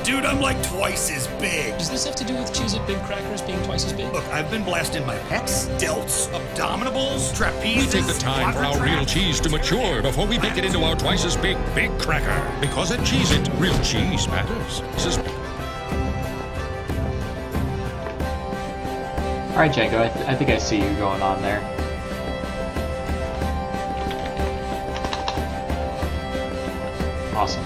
Dude, I'm like twice as big. Does this have to do with Cheez-It Big Crackers being twice as big? Look, I've been blasting my pecs, delts, abdominals, trapezes. We take the time for our real cheese to mature before we make it into our twice as big Big Cracker. Because at Cheez-It, real cheese matters. All right, Django, I think I see you going on there. Awesome.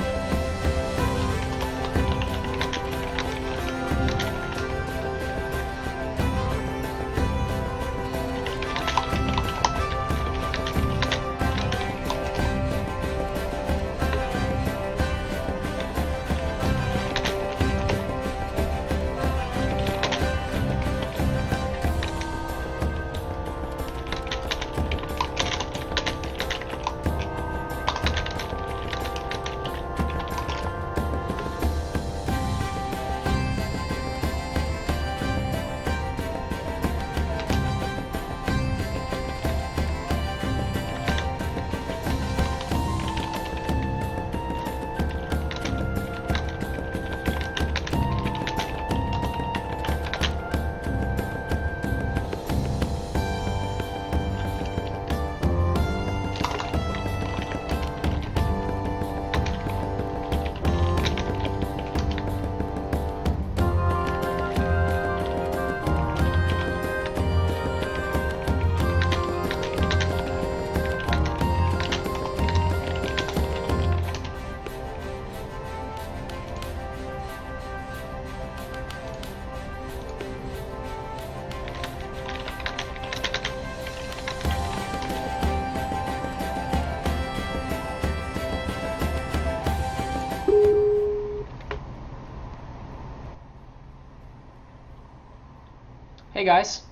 Hey guys.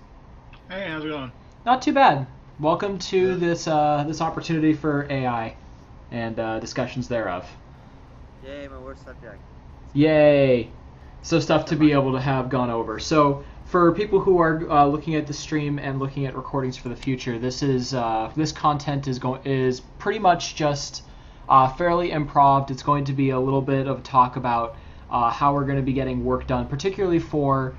Hey, how's it going? Not too bad. Welcome to this opportunity for AI and discussions thereof. Yay, my worst subject. Yay! So stuff to be able to have gone over. So for people who are looking at the stream and looking at recordings for the future, this content is pretty much just fairly improv. It's going to be a little bit of talk about how we're going to be getting work done, particularly for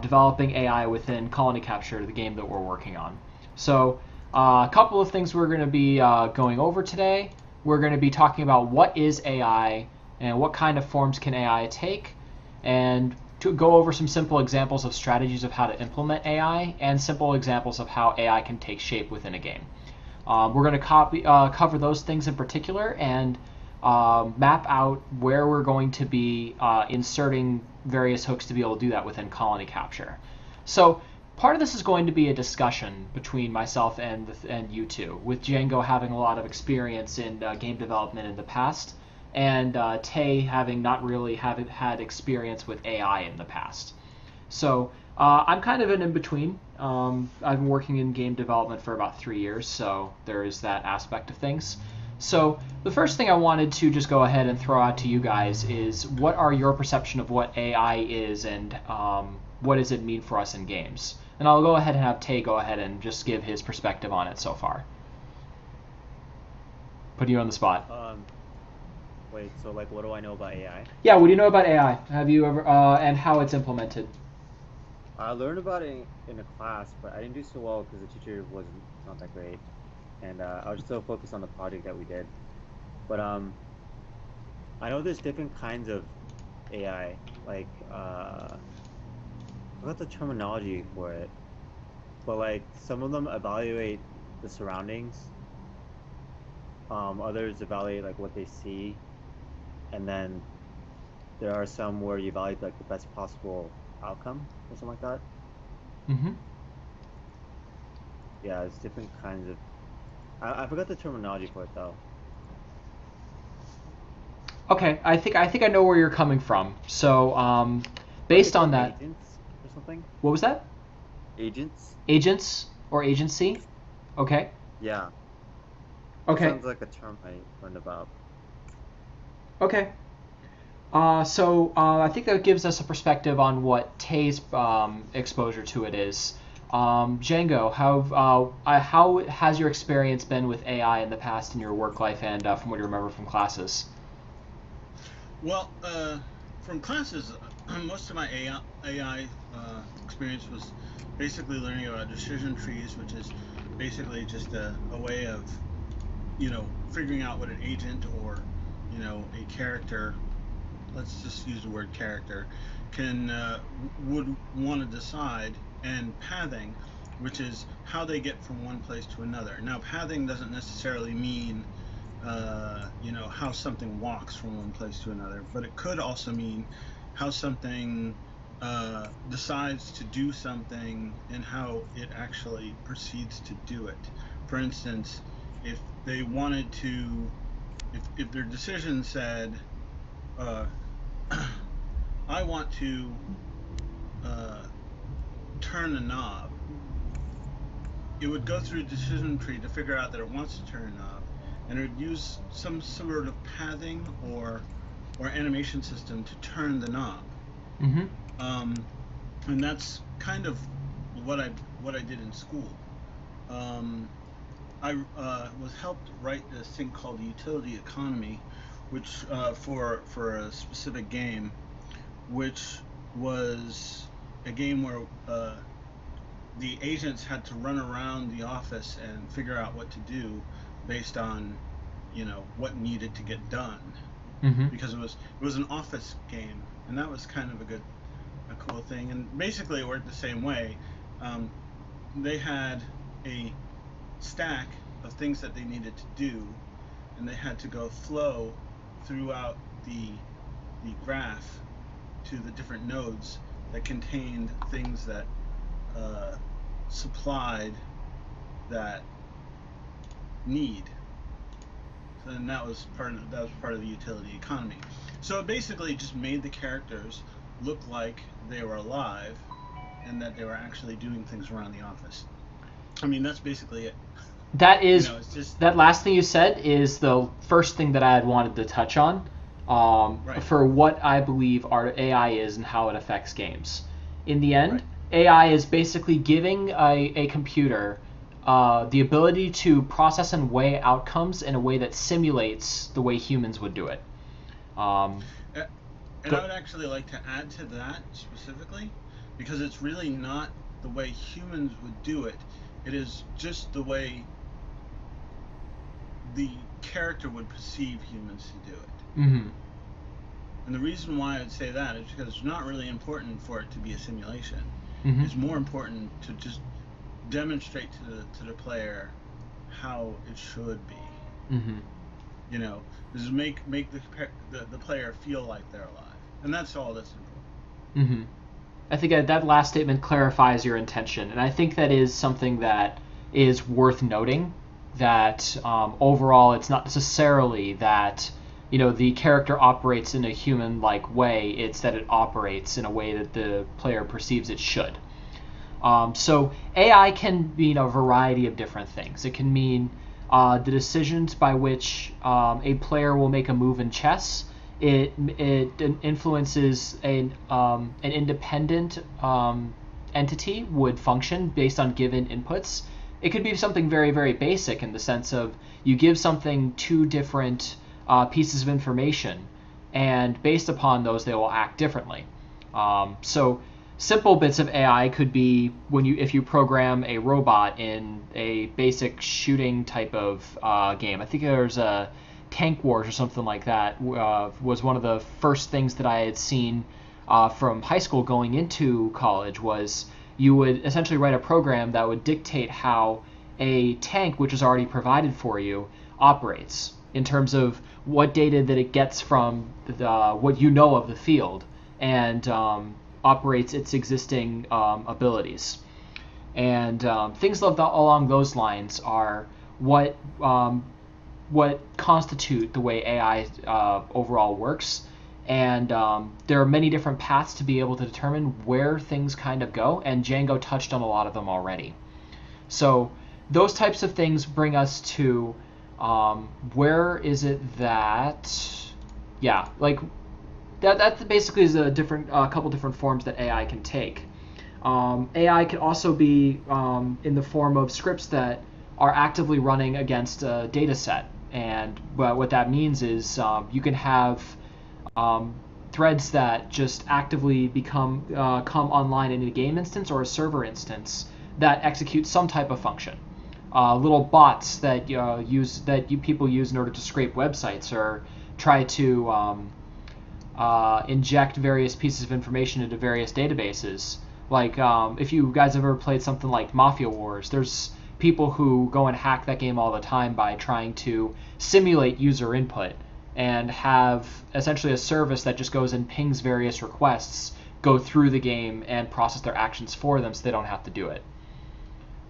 developing AI within Colony Capture, the game that we're working on. So a couple of things we're going to be going over today. We're going to be talking about what is AI and what kind of forms can AI take, and to go over some simple examples of strategies of how to implement AI and simple examples of how AI can take shape within a game. We're going to cover those things in particular and map out where we're going to be inserting various hooks to be able to do that within Colony Capture. So part of this is going to be a discussion between myself and you two, with Django having a lot of experience in game development in the past, and Tay having not really had experience with AI in the past. So I'm kind of an in-between. I've been working in game development for about 3 years, so there is that aspect of things. So the first thing I wanted to just go ahead and throw out to you guys is, what are your perception of what AI is, and what does it mean for us in games? And I'll go ahead and have Tay go ahead and just give his perspective on it so far. Putting you on the spot. Wait, so like, what do I know about AI? Yeah, what do you know about AI? Have you ever, and how it's implemented? I learned about it in a class, but I didn't do so well because the teacher wasn't not that great, and I was still focused on the project that we did. But I know there's different kinds of AI. Like I forgot the terminology for it, but like some of them evaluate the surroundings. Others evaluate like what they see, and then there are some where you evaluate like the best possible outcome or something like that. Mm-hmm. Yeah, it's different kinds of. I forgot the terminology for it though. Okay, I think I know where you're coming from. So based on that, Agents or something. what was that? Agents. Agents or agency? Okay. Yeah. Okay. Sounds like a term I learned about. Okay. So I think that gives us a perspective on what Tay's exposure to it is. Django, how has your experience been with AI in the past in your work life, and from what you remember from classes? Well, from classes, most of my AI experience was basically learning about decision trees, which is basically just a way of, figuring out what an agent or, a character, let's just use the word character, can would want to decide, and pathing, which is how they get from one place to another. Now, pathing doesn't necessarily mean how something walks from one place to another, but it could also mean how something decides to do something and how it actually proceeds to do it. For instance, if they wanted to, if their decision said, I want to turn a knob, it would go through a decision tree to figure out that it wants to turn a knob, and it would use some sort of pathing or animation system to turn the knob. Mm-hmm. And that's kind of what I did in school. I was helped write this thing called utility economy, which for a specific game, which was a game where the agents had to run around the office and figure out what to do based on what needed to get done. Mm-hmm. Because it was an office game, and that was kind of a cool thing. And basically it worked the same way. They had a stack of things that they needed to do, and they had to go flow throughout the graph to the different nodes that contained things that supplied that need. And that was part of the utility economy. So it basically just made the characters look like they were alive and that they were actually doing things around the office. I mean, that's basically it. That is, it's just, that last thing you said is the first thing that I had wanted to touch on Right. for what I believe our AI is and how it affects games. In the end, Right. AI is basically giving a computer the ability to process and weigh outcomes in a way that simulates the way humans would do it. And I would actually like to add to that specifically, because it's really not the way humans would do it. It is just the way the character would perceive humans to do it. Mm-hmm. And the reason why I'd say that is because it's not really important for it to be a simulation. Mm-hmm. It's more important to just demonstrate to the player how it should be. Mm-hmm. Just make the player feel like they're alive, and that's all that's important. Mm-hmm. I think that last statement clarifies your intention, and I think that is something that is worth noting, that overall it's not necessarily that the character operates in a human-like way, it's that it operates in a way that the player perceives it should. So AI can mean a variety of different things. It can mean the decisions by which a player will make a move in chess. It influences an independent entity would function based on given inputs. It could be something very, very basic in the sense of you give something two different pieces of information, and based upon those, they will act differently. So simple bits of AI could be if you program a robot in a basic shooting type of game. I think there's a Tank Wars or something like that was one of the first things that I had seen from high school going into college. Was you would essentially write a program that would dictate how a tank, which is already provided for you, operates in terms of what data that it gets from what you know of the field, and operates its existing abilities. And things along those lines are what constitute the way AI overall works. And there are many different paths to be able to determine where things kind of go, and Django touched on a lot of them already. So those types of things bring us to where is it that, that basically is a couple different forms that AI can take. AI can also be in the form of scripts that are actively running against a data set. And what that means is you can have 3 threads that just actively come online in a game instance or a server instance that execute some type of function. Little bots that people use in order to scrape websites or try to inject various pieces of information into various databases. Like if you guys have ever played something like Mafia Wars, there's people who go and hack that game all the time by trying to simulate user input and have essentially a service that just goes and pings various requests, go through the game and process their actions for them so they don't have to do it.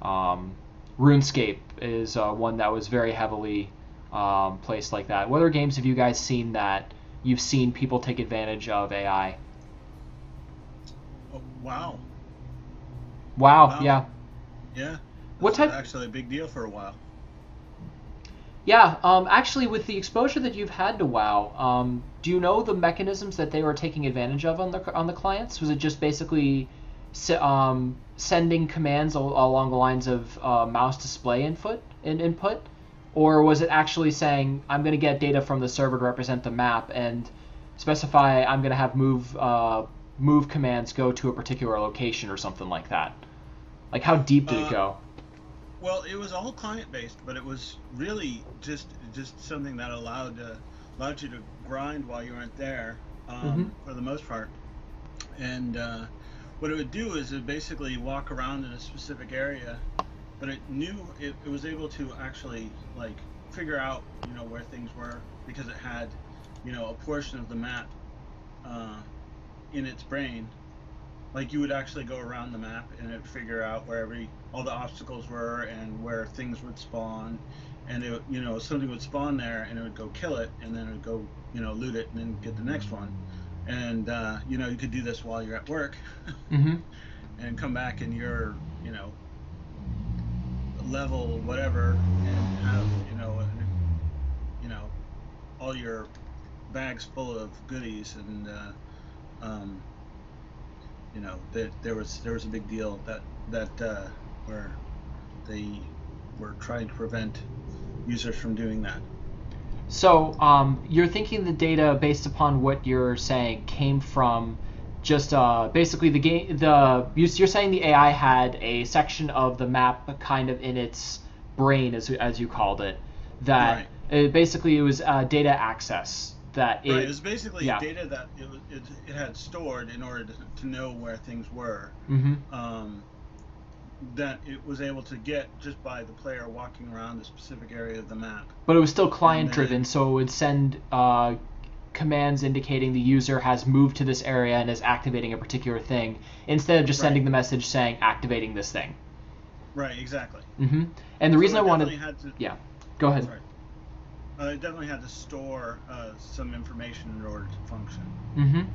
RuneScape is one that was very heavily placed like that. What other games have you guys seen that you've seen people take advantage of AI? Oh, WoW. Wow, yeah. Yeah. What type? Actually, a big deal for a while. Yeah, actually, with the exposure that you've had to WoW, do you know the mechanisms that they were taking advantage of on the clients? Was it just basically sending commands along the lines of mouse display input, or was it actually saying I'm going to get data from the server to represent the map and specify I'm going to have move commands go to a particular location or something like that? Like, how deep did it go? Well, it was all client-based, but it was really just something that allowed you to grind while you weren't there, for the most part. And what it would do is it basically walk around in a specific area, but it knew it was able to actually like figure out where things were because it had a portion of the map in its brain. Like you would actually go around the map and it'd figure out where all the obstacles were and where things would spawn, and it something would spawn there and it would go kill it and then it would go loot it and then get the next one, and you could do this while you're at work, and come back and you're level whatever and have all your bags full of goodies, and there was a big deal that where they were trying to prevent users from doing that. So you're thinking the data, based upon what you're saying, came from just basically the game. You're saying the AI had a section of the map kind of in its brain, as you called it, that it was data access. It was basically data that it had stored in order to know where things were, that it was able to get just by the player walking around a specific area of the map. But it was still client driven, so it would send commands indicating the user has moved to this area and is activating a particular thing, instead of just sending the message saying activating this thing. Right, exactly. And the reason I wanted... go ahead. Sorry. It definitely had to store some information in order to function.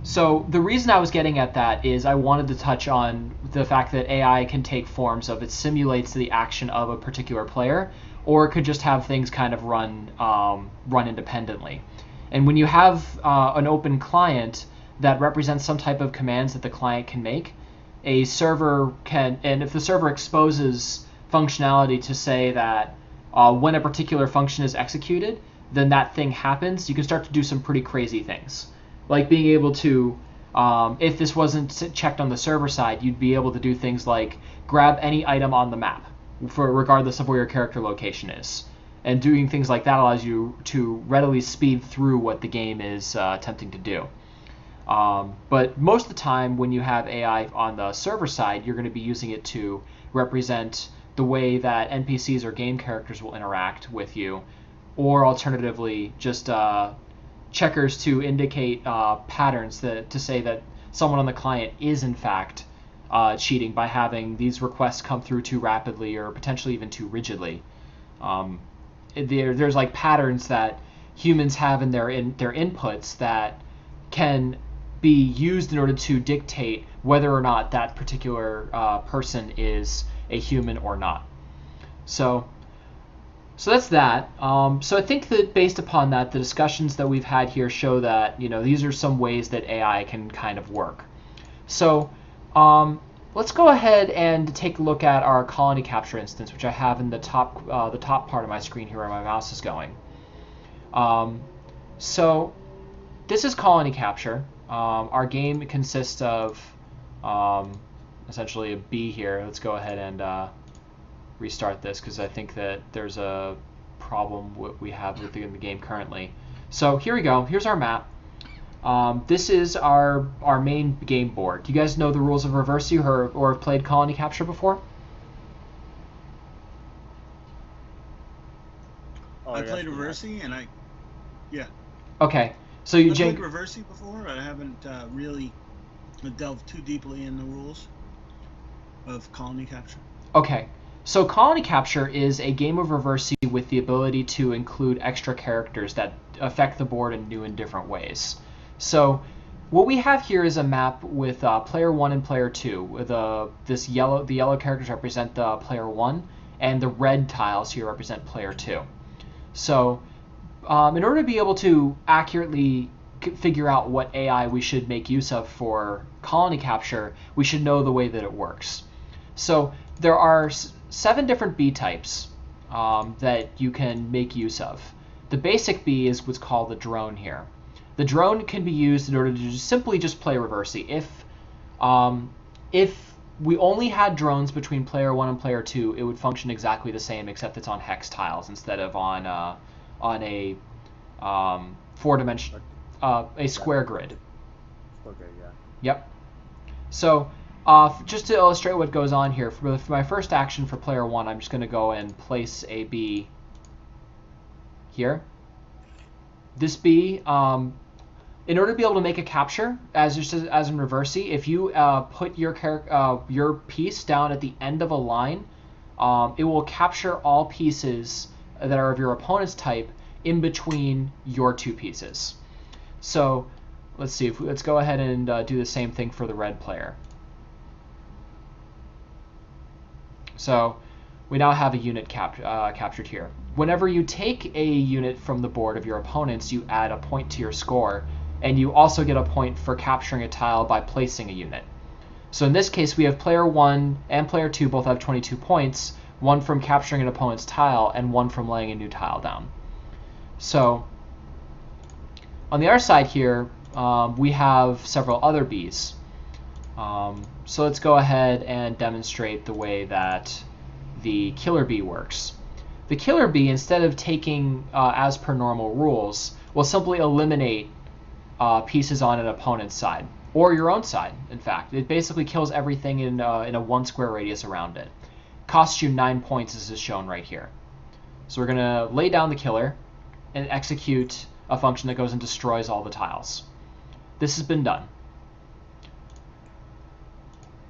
So the reason I was getting at that is I wanted to touch on the fact that AI can take forms of it simulates the action of a particular player, or it could just have things kind of run independently. And when you have an open client that represents some type of commands that the client can make, a server can, and if the server exposes functionality to say that when a particular function is executed, then that thing happens, you can start to do some pretty crazy things. Like being able to, if this wasn't checked on the server side, you'd be able to do things like grab any item on the map, regardless of where your character location is. And doing things like that allows you to readily speed through what the game is attempting to do. But most of the time, when you have AI on the server side, you're going to be using it to represent the way that NPCs or game characters will interact with you, or alternatively, just checkers to indicate patterns to say that someone on the client is in fact cheating by having these requests come through too rapidly or potentially even too rigidly. There's like patterns that humans have in their inputs that can be used in order to dictate whether or not that particular person is a human or not. So that's that. So I think that based upon that, the discussions that we've had here show that these are some ways that AI can kind of work. So let's go ahead and take a look at our colony capture instance, which I have in the top part of my screen here where my mouse is going. So this is colony capture. Our game consists of essentially a B here. Let's go ahead and restart this because I think that there's a problem we have with the game currently. So here we go. Here's our map. This is our main game board. Do you guys know the rules of Reversi or have played colony capture before? Oh, I yes, played we have. Reversi, and yeah. Okay, so you I played jank. Reversi before. I haven't really delved too deeply in the rules of colony capture. Okay, so colony capture is a game of Reversi with the ability to include extra characters that affect the board in new and different ways. So what we have here is a map with player 1 and player 2. With the yellow characters represent the player 1, and the red tiles here represent player 2. So in order to be able to accurately figure out what AI we should make use of for colony capture, we should know the way that it works. So there are 7 different B types that you can make use of. The basic B is what's called the drone here. The drone can be used in order to simply just play Reversi. If we only had drones between player 1 and player 2, it would function exactly the same, except it's on hex tiles instead of on a 4-dimensional a square grid. Okay, yeah. Yep. So just to illustrate what goes on here, for my first action for player 1, I'm just going to go and place a B here. This B, in order to be able to make a capture, as in Reversi, if you put your piece down at the end of a line, it will capture all pieces that are of your opponent's type in between your 2 pieces. So let's see. Let's go ahead and do the same thing for the red player. So we now have a unit captured here. Whenever you take a unit from the board of your opponents, you add a point to your score, and you also get a point for capturing a tile by placing a unit. So in this case, we have player 1 and player 2 both have 22 points, 1 from capturing an opponent's tile and 1 from laying a new tile down. So on the other side here, we have several other Bs. So let's go ahead and demonstrate the way that the killer bee works. The killer bee, instead of taking as per normal rules, will simply eliminate pieces on an opponent's side, or your own side, in fact. It basically kills everything in a 1 square radius around it. Costs you 9 points, as is shown right here. So we're going to lay down the killer and execute a function that goes and destroys all the tiles. This has been done.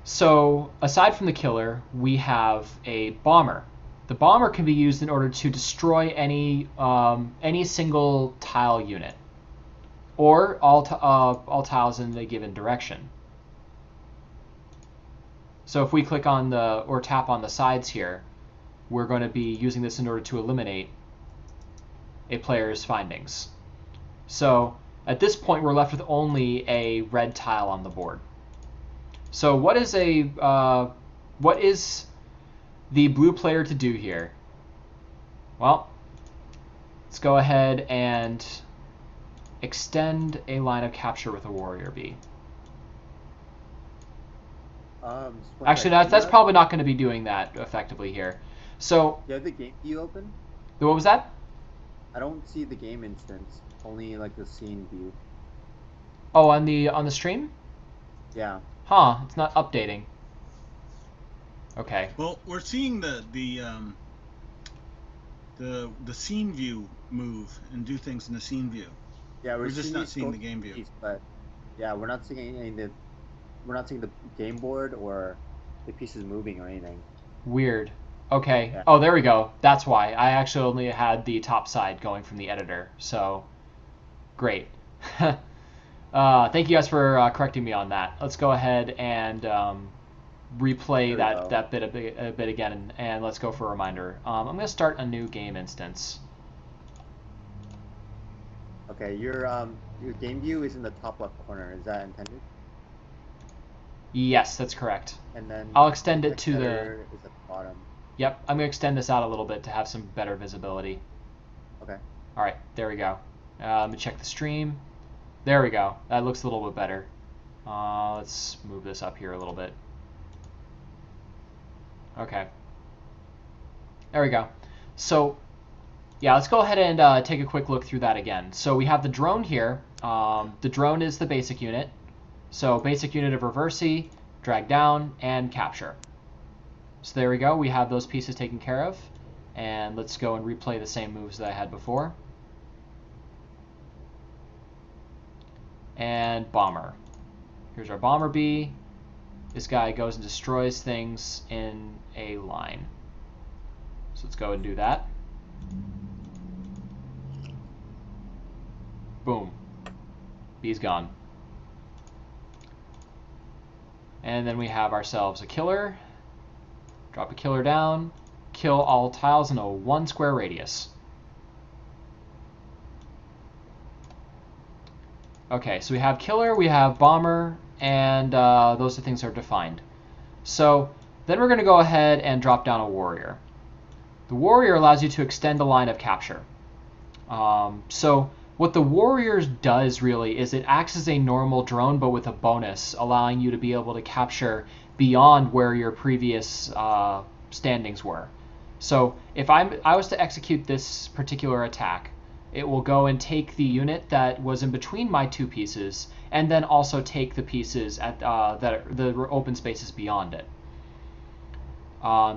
So aside from the killer, we have a bomber. The bomber can be used in order to destroy any single tile unit, or all tiles in a given direction. So if we click on or tap on the sides here, we're going to be using this in order to eliminate a player's findings. So at this point, we're left with only a red tile on the board. So what is the blue player to do here? Well, let's go ahead and extend a line of capture with a warrior bee. Actually, that's probably not going to be doing that effectively here. So You have the game view open? what was that? I don't see the game instance, only like the scene view. Oh, on the stream? Yeah. Huh, it's not updating. Okay. Well, we're seeing the scene view move and do things in the scene view. Yeah, We're just seeing not these seeing the ghost game view. keys, but yeah, we're not seeing we're not seeing the game board or the pieces moving or anything. Weird. Okay. Yeah. Oh, there we go. That's why. I actually only had the top side going from the editor. So, great. Thank you guys for correcting me on that. Let's go ahead and replay that bit a bit again, and let's go for a reminder. I'm going to start a new game instance. Okay, your game view is in the top left corner. Is that intended? Yes, that's correct. And then I'll extend it text to the... editor is at the bottom. Yep, I'm going to extend this out a little bit to have some better visibility. Okay. All right, there we go. Let me check the stream. There we go. That looks a little bit better. Let's move this up here a little bit. Okay. There we go. So, yeah, let's go ahead and take a quick look through that again. So we have the drone here. The drone is the basic unit. So basic unit of reversi, drag down, and capture. So there we go. We have those pieces taken care of. And let's go and replay the same moves that I had before. And bomber. Here's our bomber bee. This guy goes and destroys things in a line. So let's go and do that. Boom. Bee's gone. And then we have ourselves a killer. Drop a killer down. Kill all tiles in a 1 square radius. Okay, so we have killer, we have bomber, and those are things that are defined. So then we're going to go ahead and drop down a warrior. The warrior allows you to extend the line of capture. So what the warrior does really is it acts as a normal drone but with a bonus, allowing you to be able to capture beyond where your previous standings were. So if I was to execute this particular attack, it will go and take the unit that was in between my two pieces, and then also take the pieces at the open spaces beyond it.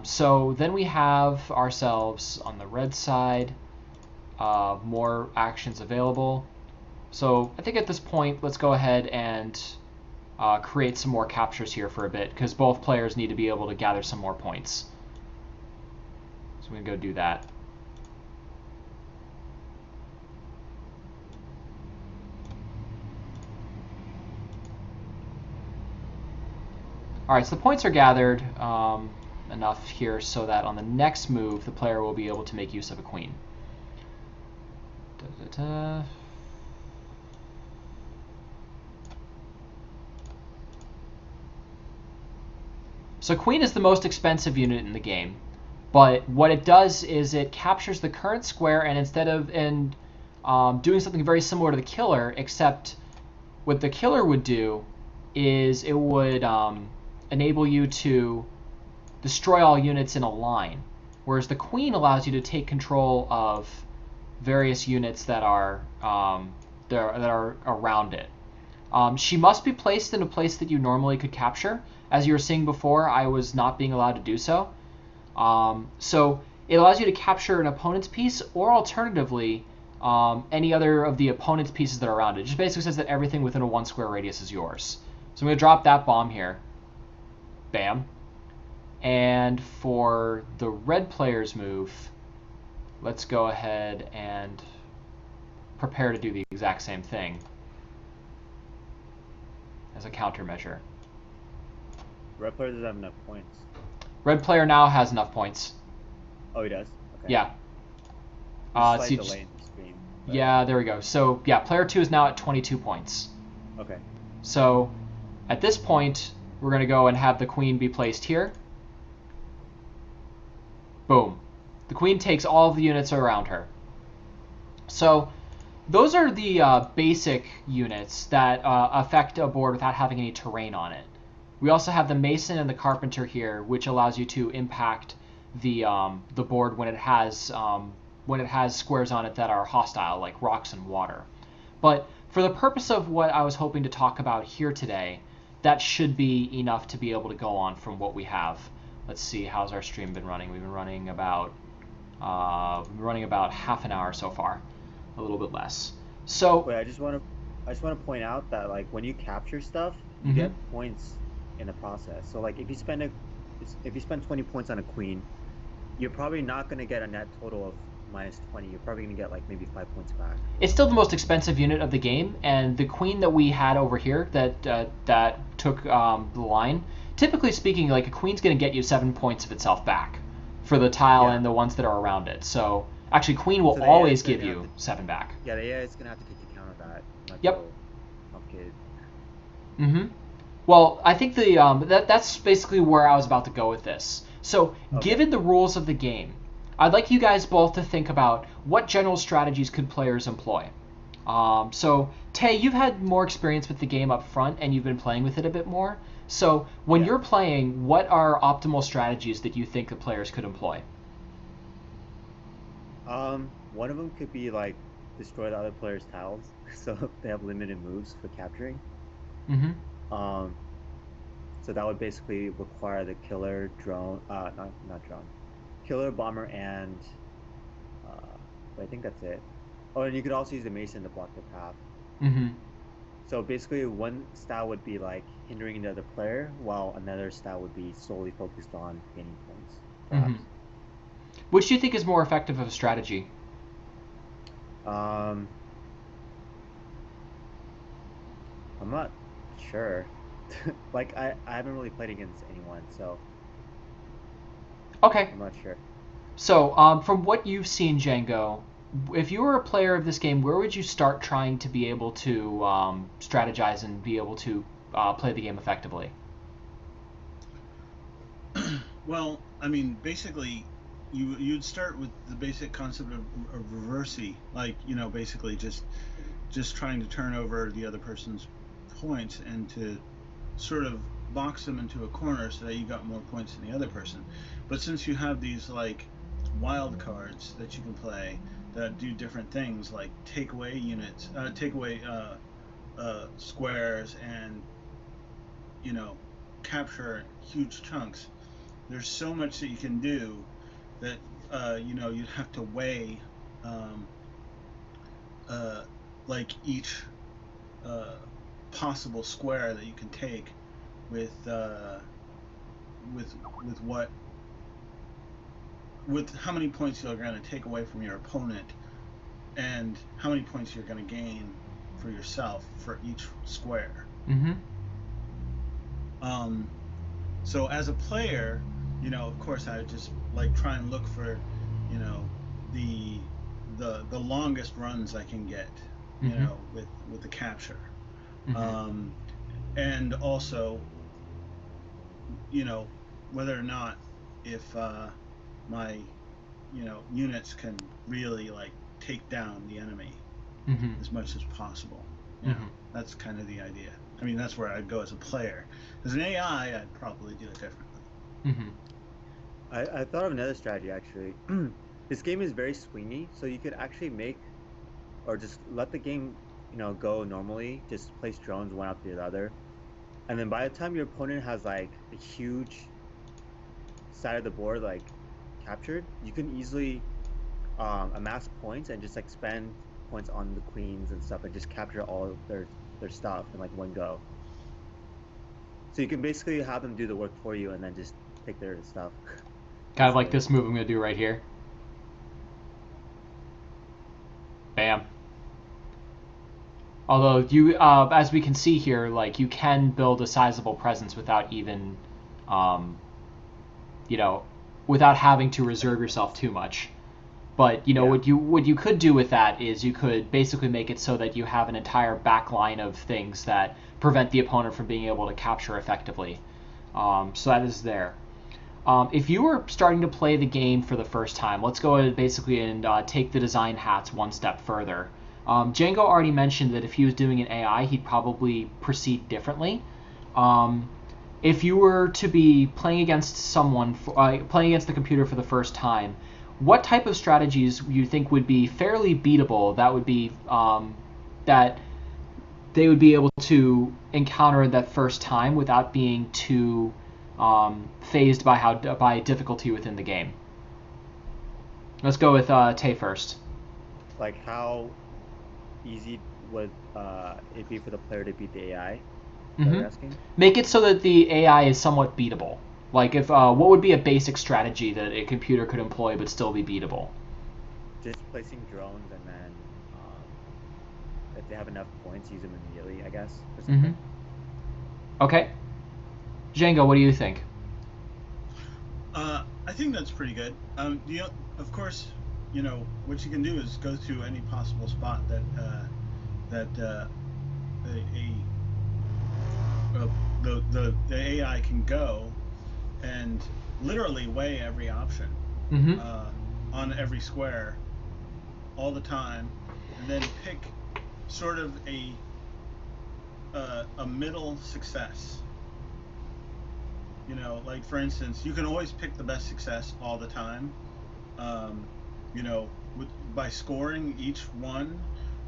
So then we have ourselves on the red side more actions available. So I think at this point, let's go ahead and create some more captures here for a bit, because both players need to be able to gather some more points. So we're going to go do that. Alright, so the points are gathered enough here so that on the next move, the player will be able to make use of a queen. So queen is the most expensive unit in the game, but what it does is it captures the current square, and instead of doing something very similar to the killer, except what the killer would do is it would enable you to destroy all units in a line, whereas the queen allows you to take control of various units that are around it. She must be placed in a place that you normally could capture. As you were seeing before, I was not being allowed to do so. So it allows you to capture an opponent's piece, or alternatively any other of the opponent's pieces that are around it. It just basically says that everything within a 1 square radius is yours. So I'm going to drop that bomb here. Bam. And for the red player's move, let's go ahead and prepare to do the exact same thing as a countermeasure. Red player doesn't have enough points. Red player now has enough points. Oh, he does? Okay. Yeah. Slight delay in the screen. Yeah, there we go. So, yeah, player 2 is now at 22 points. Okay. So, at this point, we're going to go and have the queen be placed here. Boom. The queen takes all of the units around her. So, those are the basic units that affect a board without having any terrain on it. We also have the mason and the carpenter here, which allows you to impact the board when it has squares on it that are hostile, like rocks and water. But for the purpose of what I was hoping to talk about here today, that should be enough to be able to go on from what we have. Let's see, how's our stream been running? We've been running about half an hour so far, a little bit less. So wait, I just want to point out that like when you capture stuff, you get points in the process. So like if you spend 20 points on a queen, you're probably not going to get a net total of minus 20. You're probably going to get like maybe 5 points back. It's still the most expensive unit of the game, and the queen that we had over here that took the line, typically speaking, like a queen's going to get you 7 points of itself back for the tile and the ones that are around it. So actually queen will always give you 7 back. Yeah, the AI is going to have to take account of that. Yep. Complicated. Well, I think that's basically where I was about to go with this. So, given the rules of the game, I'd like you guys both to think about what general strategies could players employ. So, Tay, you've had more experience with the game up front, and you've been playing with it a bit more. So, when Yeah. you're playing, what are optimal strategies that you think the players could employ? One of them could be like destroy the other player's tiles, so they have limited moves for capturing. Mm-hmm. Um, so that would basically require the killer drone, not drone, killer bomber, and uh, I think that's it. Oh, and you could also use the mason to block the path. Mm-hmm. So basically, one style would be like hindering the other player, while another style would be solely focused on gaining points, Mm-hmm. perhaps. Which do you think is more effective of a strategy? Um, I'm not sure. Like I haven't really played against anyone, so Okay. I'm not sure. So, from what you've seen, Django, if you were a player of this game, where would you start trying to be able to strategize and be able to play the game effectively? Well, I mean, basically, you'd start with the basic concept of reversey, like basically just trying to turn over the other person's points and to sort of box them into a corner so that you got more points than the other person. But since you have these like wild cards that you can play that do different things, like take away units, take away squares, and you know capture huge chunks. There's so much that you can do that you'd have to weigh um, uh, like each uh, possible square that you can take with with with what with how many points you're going to take away from your opponent and how many points you're going to gain for yourself for each square. Mm-hmm. Um, so as a player, of course, I would just like try and look for, the the longest runs I can get, Mm-hmm. with the capture, Mm-hmm. um, and also, you know, whether or not if my units can really like take down the enemy Mm-hmm. as much as possible. Mm-hmm. That's kind of the idea. I mean, that's where I'd go as a player. As an AI, I'd probably do it differently. Mm-hmm. I thought of another strategy actually. This game is very swingy, so you could actually make or just let the game, go normally. Just place drones one after the other, and then by the time your opponent has like a huge side of the board like captured, you can easily amass points and just like spend points on the queens and stuff and just capture all of their stuff in like one go. So you can basically have them do the work for you and then just take their stuff. Kind of like Basically. this move I'm going to do right here. Bam. Although you, as we can see here, like you can build a sizable presence without even, um, you know, without having to reserve yourself too much. But Yeah. what you could do with that is you could basically make it so that you have an entire back line of things that prevent the opponent from being able to capture effectively. So that is there. If you were starting to play the game for the first time, let's go ahead basically and take the design hats one step further. Django already mentioned that if he was doing an AI, he'd probably proceed differently. Um, if you were to be playing against playing against the computer for the first time, what type of strategies you think would be fairly beatable? That would be that they would be able to encounter that first time without being too phased by difficulty within the game. Let's go with Tay first. Like how easy would it be for the player to beat the AI? Is that what Mm-hmm. you're asking? Make it so that the AI is somewhat beatable. Like if what would be a basic strategy that a computer could employ but still be beatable? Just placing drones and then if they have enough points, use them immediately, I guess, or Mm-hmm. something. Okay. Django, what do you think? I think that's pretty good. Of course, what you can do is go to any possible spot that the AI can go, and literally weigh every option Mm-hmm. on every square all the time, and then pick sort of a middle success. You know, like for instance, you can always pick the best success all the time. You know, by scoring each one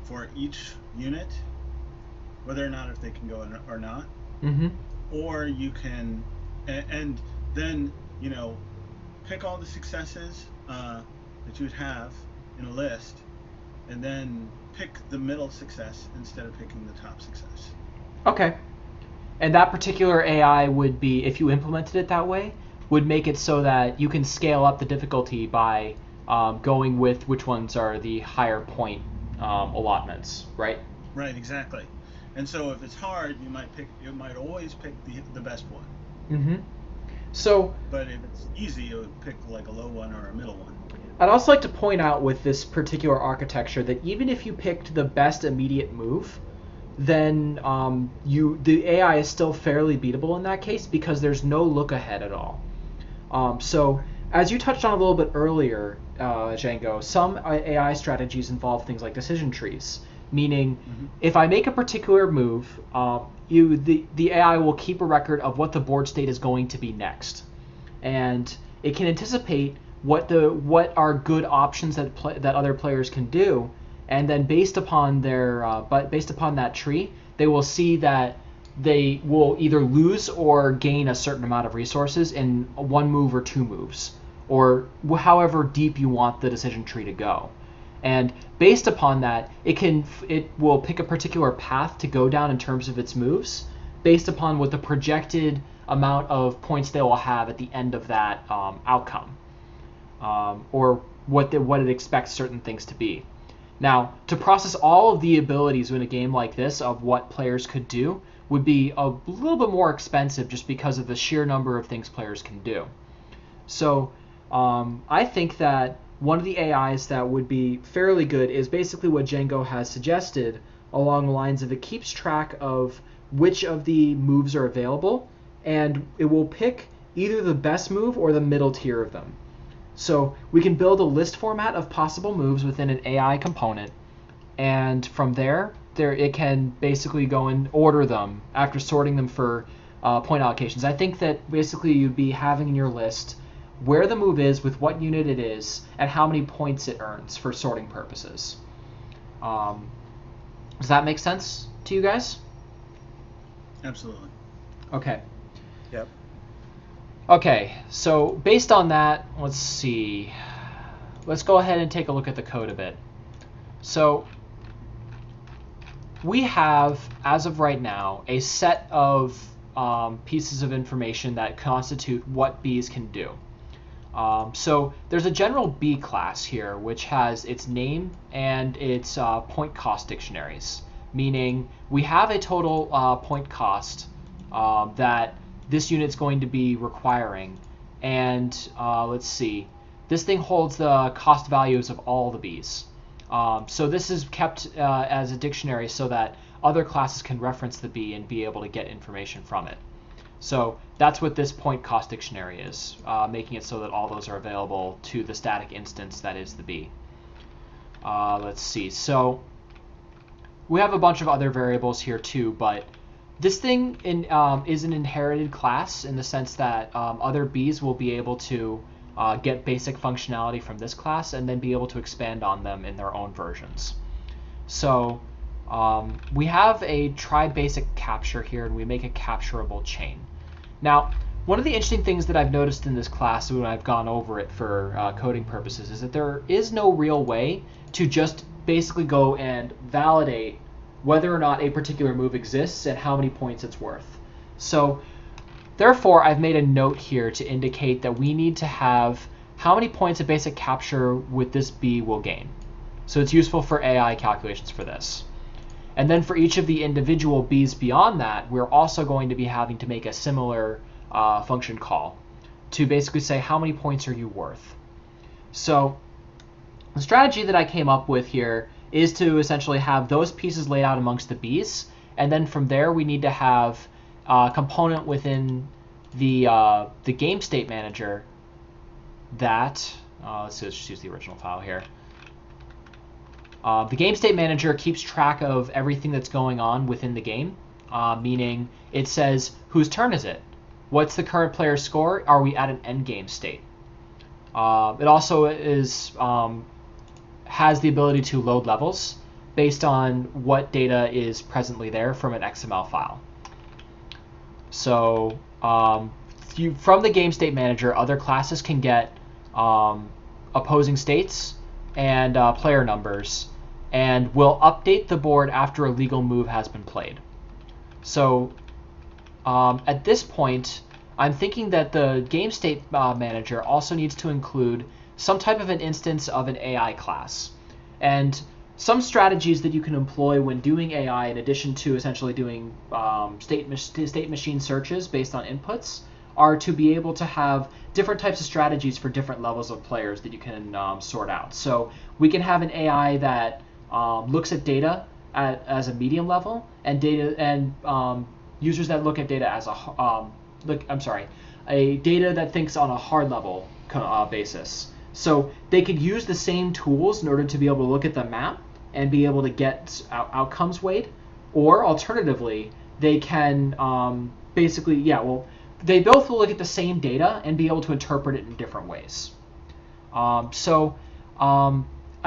for each unit, whether or not if they can go in or not. Mm-hmm. Or you can, and then, you know, pick all the successes that you would have in a list, and then pick the middle success instead of picking the top success. Okay. And that particular AI would be, if you implemented it that way, would make it so that you can scale up the difficulty by going with which ones are the higher point allotments, right? Right, exactly. And so if it's hard, you might always pick the best one. Mm-hmm. So, but if it's easy, it would pick like a low one or a middle one. I'd also like to point out with this particular architecture that even if you picked the best immediate move, then the AI is still fairly beatable in that case because there's no look ahead at all. So as you touched on a little bit earlier, Django, some AI strategies involve things like decision trees, meaning if I make a particular move, the AI will keep a record of what the board state is going to be next, and it can anticipate what are good options that other players can do, and then based upon that tree, they will see that they will either lose or gain a certain amount of resources in one move or two moves, or however deep you want the decision tree to go. And based upon that, it will pick a particular path to go down in terms of its moves, based upon what the projected amount of points they will have at the end of that outcome, or what it expects certain things to be. Now, to process all of the abilities in a game like this of what players could do would be a little bit more expensive just because of the sheer number of things players can do. So I think that one of the AIs that would be fairly good is basically what Django has suggested, along the lines of it keeps track of which of the moves are available, and it will pick either the best move or the middle tier of them. So we can build a list format of possible moves within an AI component, and from there it can basically go and order them after sorting them for point allocations. I think that basically you'd be having in your list where the move is, with what unit it is, and how many points it earns for sorting purposes. Does that make sense to you guys? Absolutely. Okay. Yep. Okay, so based on that, let's see. Let's go ahead and take a look at the code a bit. So we have, as of right now, a set of pieces of information that constitute what bees can do. So there's a general bee class here, which has its name and its point cost dictionaries, meaning we have a total point cost that this unit's going to be requiring, and let's see, this thing holds the cost values of all the bees. So this is kept as a dictionary so that other classes can reference the bee and be able to get information from it. So that's what this point cost dictionary is, making it so that all those are available to the static instance that is the bee. Let's see, so we have a bunch of other variables here too, but this thing is an inherited class in the sense that other bees will be able to get basic functionality from this class and then be able to expand on them in their own versions. So we have a try basic capture here, and we make a capturable chain. Now, one of the interesting things that I've noticed in this class when I've gone over it for coding purposes is that there is no real way to just basically go and validate whether or not a particular move exists and how many points it's worth. So therefore, I've made a note here to indicate that we need to have how many points a basic capture with this bee will gain. So it's useful for AI calculations for this. And then for each of the individual bees beyond that, we're also going to be having to make a similar function call to basically say how many points are you worth. So the strategy that I came up with here is to essentially have those pieces laid out amongst the bees, and then from there we need to have a component within the game state manager that let's just use the original file here. The game state manager keeps track of everything that's going on within the game, meaning it says whose turn is it, what's the current player's score, are we at an end game state. It also has the ability to load levels based on what data is presently there from an XML file. So from the game state manager, other classes can get opposing states and player numbers, and will update the board after a legal move has been played. So at this point, I'm thinking that the game state manager also needs to include some type of an instance of an AI class. And some strategies that you can employ when doing AI, in addition to essentially doing state machine searches based on inputs, are to be able to have different types of strategies for different levels of players that you can sort out. So we can have an AI that looks at data as a medium level, and users that look at data as a data that thinks on a hard level basis. So they could use the same tools in order to be able to look at the map and be able to get outcomes weighed, or alternatively, they can they both will look at the same data and be able to interpret it in different ways. I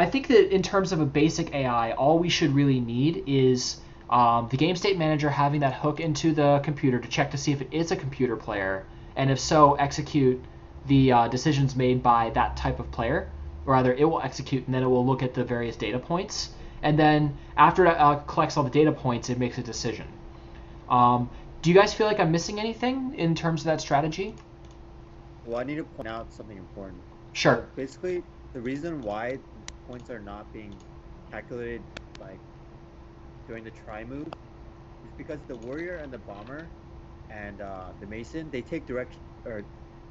think that in terms of a basic AI, all we should really need is the game state manager having that hook into the computer to check to see if it is a computer player, and if so, execute the decisions made by that type of player, or rather it will execute and then it will look at the various data points, and then after it collects all the data points, it makes a decision. Do you guys feel like I'm missing anything in terms of that strategy? Well, I need to point out something important. Sure. So basically, the reason why points are not being calculated like during the try move is because the warrior and the bomber and the mason, they take direction or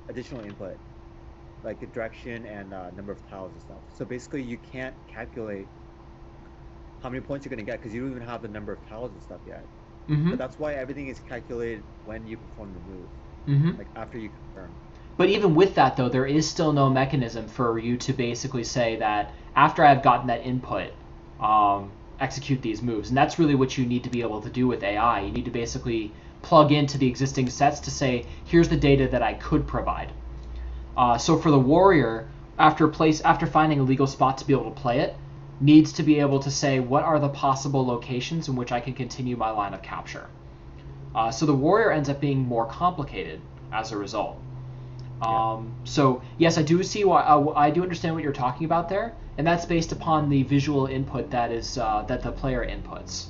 additional input, like the direction and number of tiles and stuff. So basically, you can't calculate how many points you're going to get because you don't even have the number of tiles and stuff yet. Mm-hmm. But that's why everything is calculated when you perform the move, like after you confirm. But even with that, though, there is still no mechanism for you to basically say that after I've gotten that input, execute these moves. And that's really what you need to be able to do with AI. You need to basically plug into the existing sets to say, here's the data that I could provide. So for the warrior, after finding a legal spot to be able to play it, needs to be able to say what are the possible locations in which I can continue my line of capture. So the warrior ends up being more complicated as a result. So yes, I do see why I do understand what you're talking about there, and that's based upon the visual input that is that the player inputs.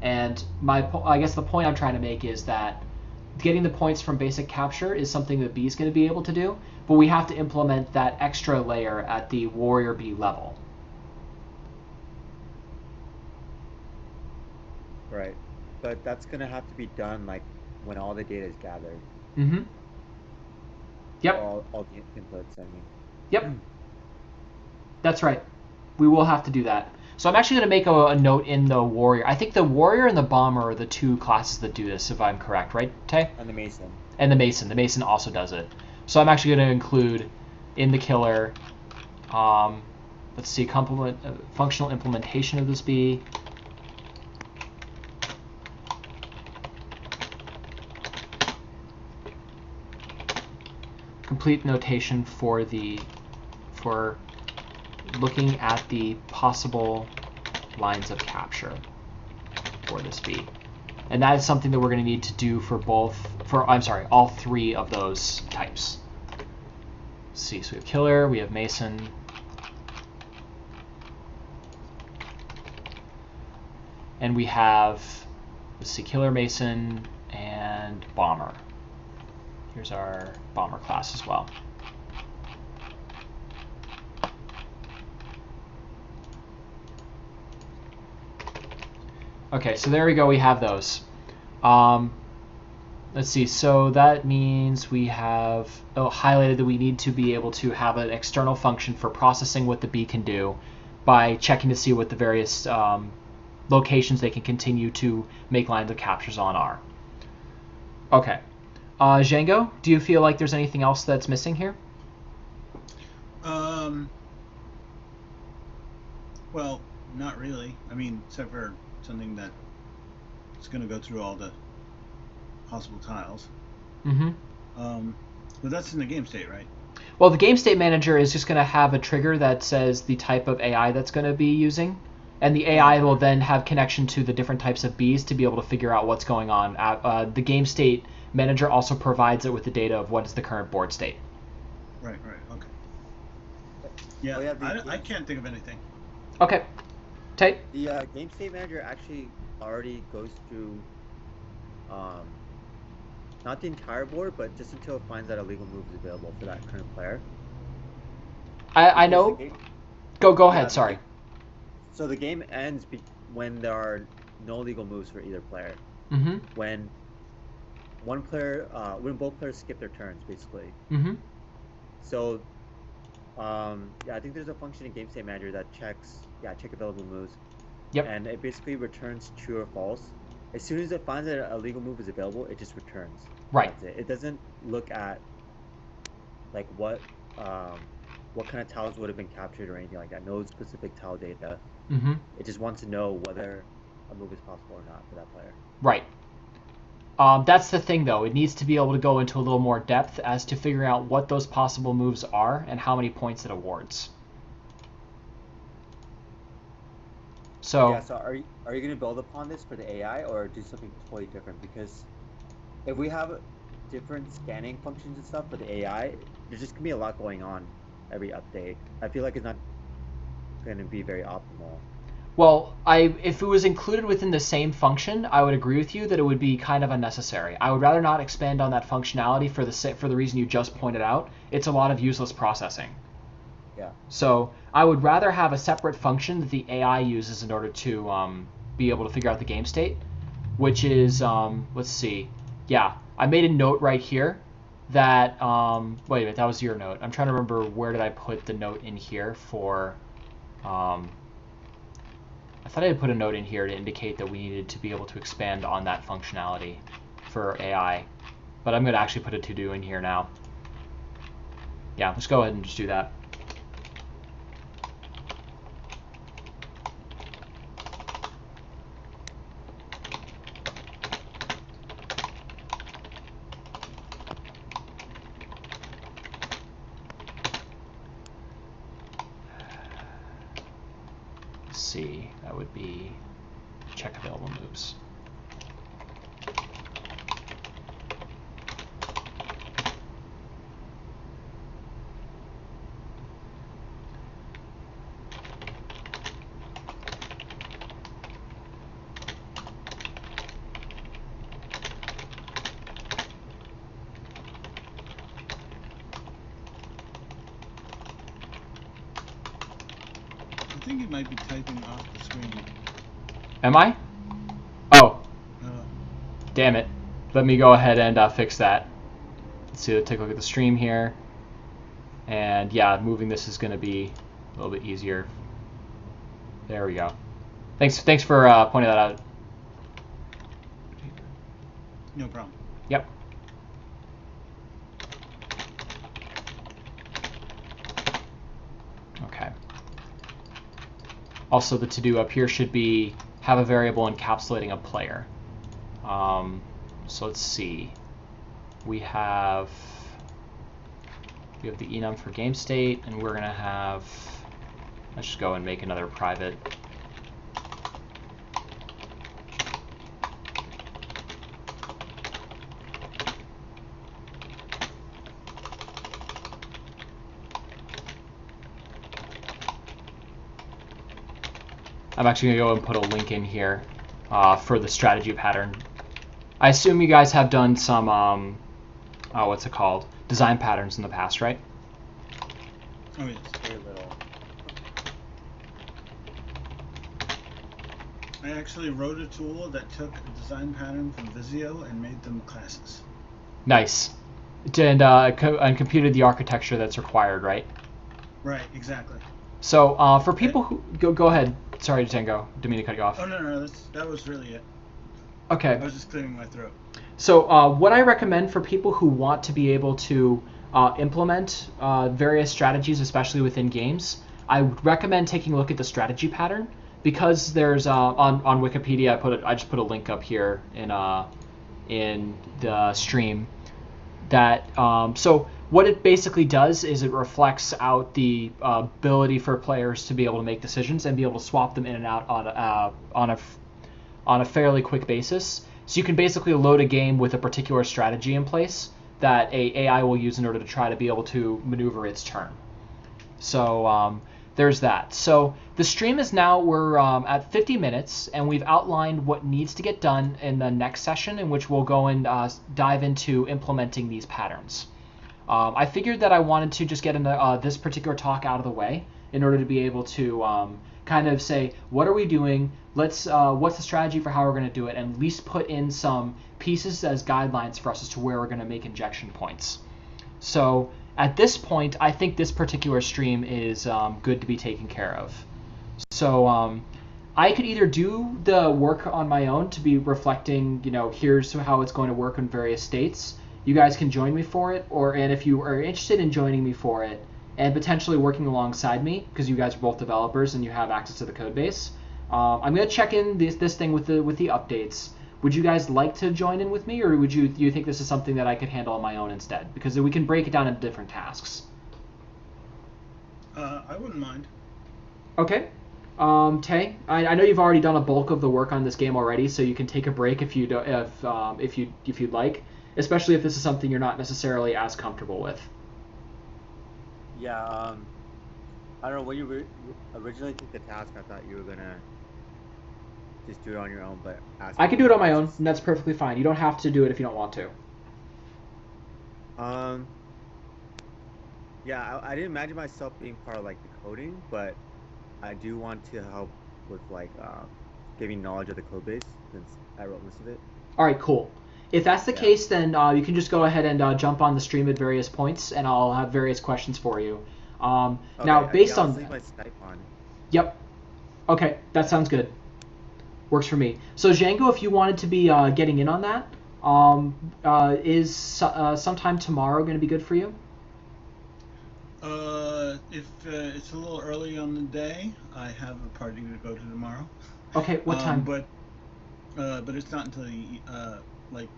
And I guess the point I'm trying to make is that getting the points from basic capture is something that B is going to be able to do, but we have to implement that extra layer at the warrior B level. Right, but that's gonna have to be done like when all the data is gathered. Mm-hmm. Yep. All the inputs, I mean. Yep. That's right. We will have to do that. So I'm actually going to make a note in the warrior. I think the warrior and the bomber are the two classes that do this, if I'm correct, right, Tay? And the mason. And the mason. The mason also does it. So I'm actually going to include in the killer, let's see, functional implementation of this B. Complete notation for looking at the possible lines of capture for this B. And that is something that we're going to need to do for all three of those types. Let's see, so we have killer, we have mason, and we have, let's see, killer, mason, and bomber. Here's our bomber class as well. Okay, so there we go, we have those. Let's see, so that means we have highlighted that we need to be able to have an external function for processing what the B can do by checking to see what the various locations they can continue to make lines of captures on are. Okay. Django, do you feel like there's anything else that's missing here? Well, not really. I mean, except for something that it's going to go through all the possible tiles. Mm-hmm. But that's in the game state, right? Well, the game state manager is just going to have a trigger that says the type of AI that's going to be using, and the AI will then have connection to the different types of bees to be able to figure out what's going on. The game state manager also provides it with the data of what is the current board state. Right, okay. Yeah, I can't think of anything. Okay. Tate? The game state manager actually already goes through, not the entire board, but just until it finds that a legal move is available for that current player. I know. Go ahead, sorry. So the game ends when there are no legal moves for either player. Mm-hmm. When both players skip their turns, basically. Mm-hmm. So, I think there's a function in Game State Manager that check available moves. Yep. And it basically returns true or false. As soon as it finds that a legal move is available, it just returns. Right. That's it. It doesn't look at like what kind of tiles would have been captured or anything like that. No specific tile data. Mm-hmm. It just wants to know whether a move is possible or not for that player. Right. That's the thing, though. It needs to be able to go into a little more depth as to figuring out what those possible moves are and how many points it awards. So, yeah, so are you going to build upon this for the AI or do something totally different? Because if we have different scanning functions and stuff for the AI, there's just going to be a lot going on every update. I feel like it's not going to be very optimal. well, if it was included within the same function, I would agree with you that it would be kind of unnecessary. I would rather not expand on that functionality for the reason you just pointed out. It's a lot of useless processing. Yeah. So I would rather have a separate function that the AI uses in order to be able to figure out the game state, which is, let's see. Yeah, I made a note right here that, wait a minute, that was your note. I'm trying to remember where did I put the note in here for, I thought I had put a note in here to indicate that we needed to be able to expand on that functionality for AI. But I'm going to actually put a to-do in here now. Yeah, let's go ahead and just do that. See, that would be check available moves. I think you might be typing off the screen. Am I? Oh, Uh, damn it. Let me go ahead and fix that. Let's see, let's take a look at the stream here. And yeah, moving this is going to be a little bit easier. There we go. Thanks for pointing that out. no problem. Yep. Okay. Also, the to-do up here should be have a variable encapsulating a player. So let's see. We have the enum for game state, and we're gonna have. Let's just go and make another private. I'm actually going to go and put a link in here for the strategy pattern. I assume you guys have done some, what's it called? Design patterns in the past, right? Oh, yes. Very little. I actually wrote a tool that took a design pattern from Visio and made them classes. Nice. And computed the architecture that's required, right? Right, exactly. So for people who... Go ahead. Sorry, Tango. Didn't mean to cut you off. Oh, no, that was really it. Okay. I was just clearing my throat. So what I recommend for people who want to be able to implement various strategies, especially within games, I would recommend taking a look at the strategy pattern, because there's on Wikipedia, I just put a link up here in the stream that so what it basically does is it reflects out the ability for players to be able to make decisions and be able to swap them in and out on a fairly quick basis. So you can basically load a game with a particular strategy in place that a AI will use in order to try to be able to maneuver its turn. So there's that. So the stream is now, we're at 50 minutes, and we've outlined what needs to get done in the next session, in which we'll go and dive into implementing these patterns. I figured that I wanted to just get into this particular talk out of the way in order to be able to kind of say, what are we doing? What's the strategy for how we're going to do it, and at least put in some pieces as guidelines for us as to where we're going to make injection points. So at this point, I think this particular stream is good to be taken care of. So I could either do the work on my own to be reflecting, here's how it's going to work in various states. You guys can join me for it, and if you are interested in joining me for it and potentially working alongside me, because you guys are both developers and you have access to the code base, I'm going to check in this thing with the updates. Would you guys like to join in with me, or do you think this is something that I could handle on my own instead? Because we can break it down into different tasks. I wouldn't mind. Okay. Tay, I know you've already done a bulk of the work on this game already, so you can take a break if you'd like, especially if this is something you're not necessarily as comfortable with. Yeah, I don't know, when you originally took the task, I thought you were gonna just do it on your own, but I can do it on my own, and that's perfectly fine. You don't have to do it if you don't want to. Yeah, I didn't imagine myself being part of like the coding, but I do want to help with like giving knowledge of the code base since I wrote most of it. All right, cool. If that's the case, then you can just go ahead and jump on the stream at various points, and I'll have various questions for you. Okay, Now, based I'll on leave my Skype on. Yep. Okay, that sounds good. Works for me. So Django, if you wanted to be getting in on that, is sometime tomorrow going to be good for you? If it's a little early on the day, I have a party to go to tomorrow. Okay, what time? But it's not until like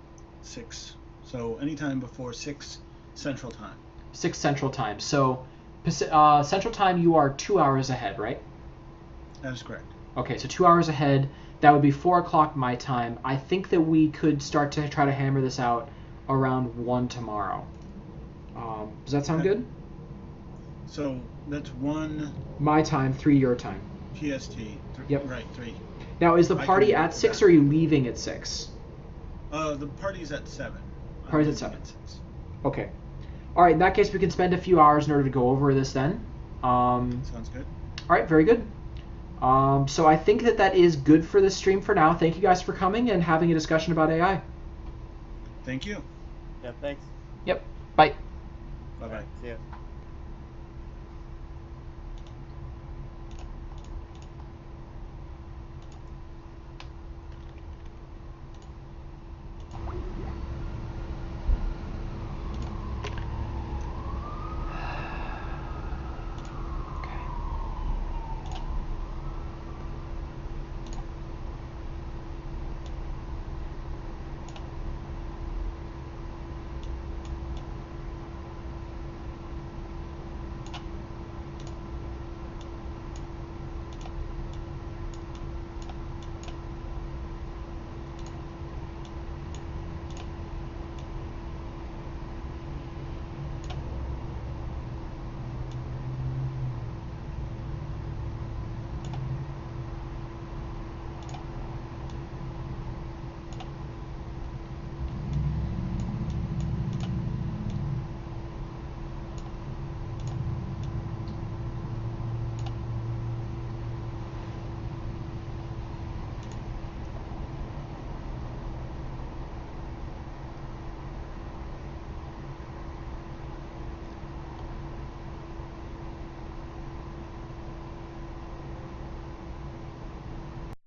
6. So anytime before 6 Central Time. 6 Central Time. So Central Time, you are 2 hours ahead, right? That is correct. Okay, so 2 hours ahead. That would be 4 o'clock my time. I think that we could start to try to hammer this out around 1 tomorrow. Does that sound good? So that's 1 my time, 3 your time. PST. Yep. Right, 3. Now, is the party at 6 or are you leaving at 6? The party's at 7. Party's at 7. 6. Okay. All right, in that case, we can spend a few hours in order to go over this then. Sounds good. All right, very good. So I think that is good for this stream for now. Thank you guys for coming and having a discussion about AI. Thank you. Yeah, thanks. Yep. Bye. Bye-bye. See ya.